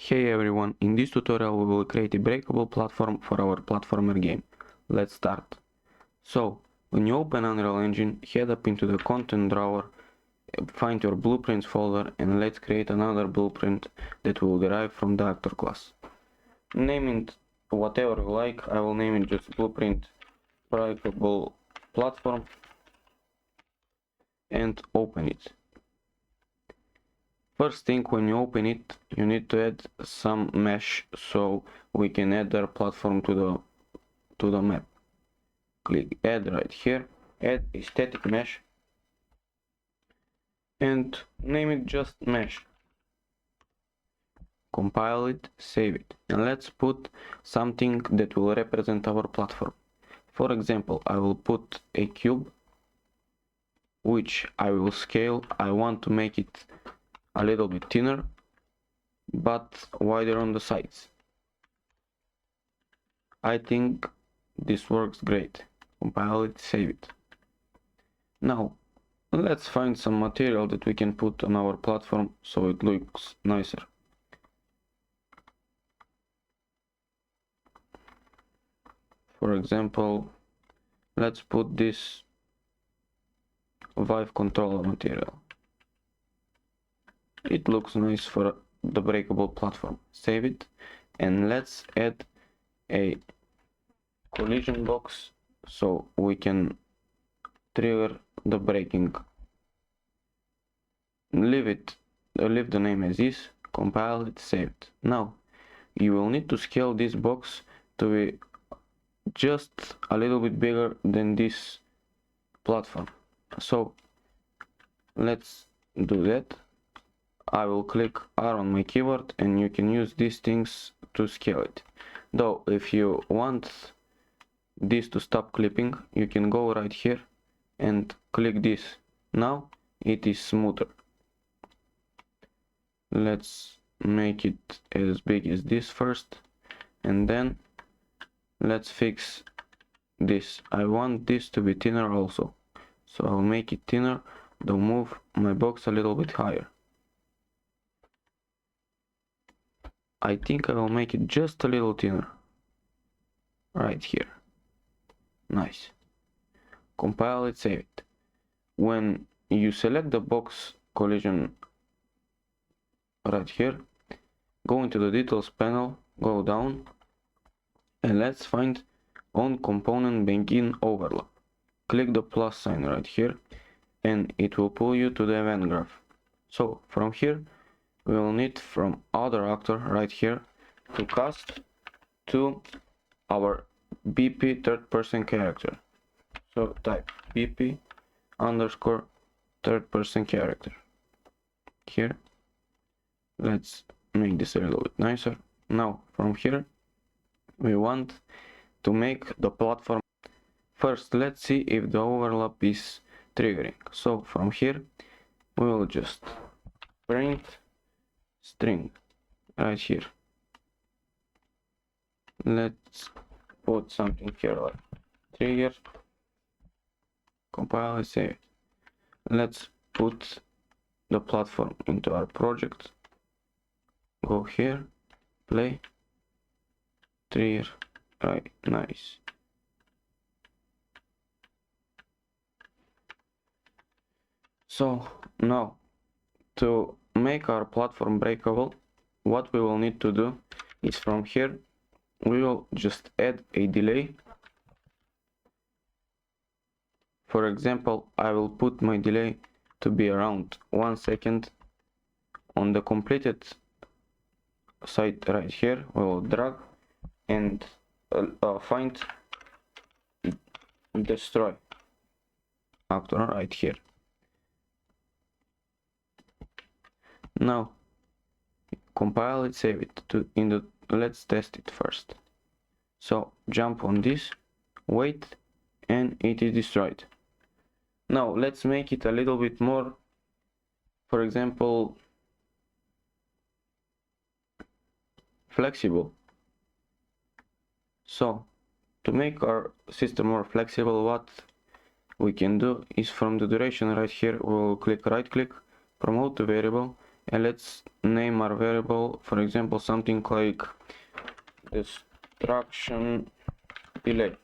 Hey everyone, in this tutorial we will create a breakable platform for our platformer game. Let's start. So, when you open Unreal Engine, head up into the content drawer, find your blueprints folder, and let's create another blueprint that will derive from the actor class. Name it whatever you like. I will name it just blueprint breakable platform and open it. First thing, when you open it, you need to add some mesh so we can add our platform to the map. Click add right here, add a static mesh and name it just mesh. Compile it, save it, and let's put something that will represent our platform. For example, I will put a cube which I will scale. I want to make it a little bit thinner but wider on the sides. I think this works great. Compile it, save it. Now let's find some material that we can put on our platform so it looks nicer. For example, let's put this Vive controller material. It looks nice for the breakable platform. Save it and let's add a collision box so we can trigger the braking. Leave the name as is, compile it, save it. Now you will need to scale this box to be just a little bit bigger than this platform. So let's do that. I will click R on my keyboard and you can use these things to scale it. Though if you want this to stop clipping, you can go right here and click this. Now it is smoother. Let's make it as big as this first and then let's fix this. I want this to be thinner also, so I'll make it thinner, though move my box a little bit higher. I think I will make it just a little thinner right here. Nice. Compile it, save it. When you select the box collision right here, go into the details panel, go down and let's find on component begin overlap. Click the plus sign right here and it will pull you to the event graph. So from here we will need from other actor right here to cast to our BP third person character. So type BP underscore third person character. Here, let's make this a little bit nicer. Now from here we want to make the platform. First let's see if the overlap is triggering. So from here we will just print string right here. Let's put something here like trigger, compile and save it. Let's put the platform into our project, go here, play, trigger, right, nice. So now to make our platform breakable, what we will need to do is from here we will just add a delay. For example, I will put my delay to be around 1 second. On the completed site right here we will drag and find destroy actor right here. Now compile it, save it let's test it first. So jump on this, wait, and it is destroyed. Now let's make it a little bit more, for example, flexible. So to make our system more flexible, what we can do is from the duration right here we will click right click, promote to variable, and let's name our variable, for example, something like destruction delay.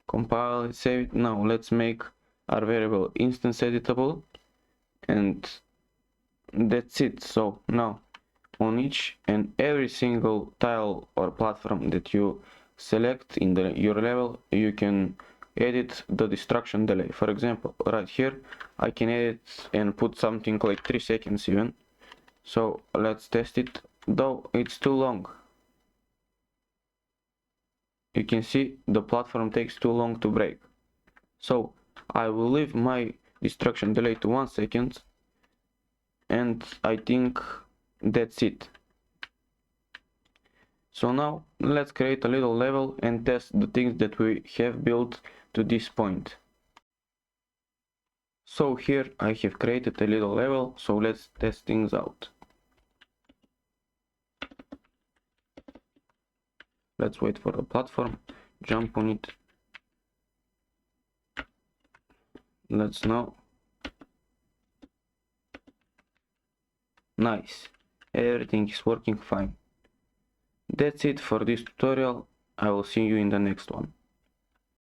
Compile it, save it. Now let's make our variable instance editable, and that's it. So now on each and every single tile or platform that you select in your level, you can edit the destruction delay. For example, right here I can edit and put something like 3 seconds even. So let's test it, though it's too long. You can see the platform takes too long to break. So I will leave my destruction delay to 1 second, and I think that's it. So now let's create a little level and test the things that we have built to this point. So here I have created a little level, so let's test things out. Let's wait for the platform, jump on it. Let's know. Nice, everything is working fine. That's it for this tutorial. I will see you in the next one.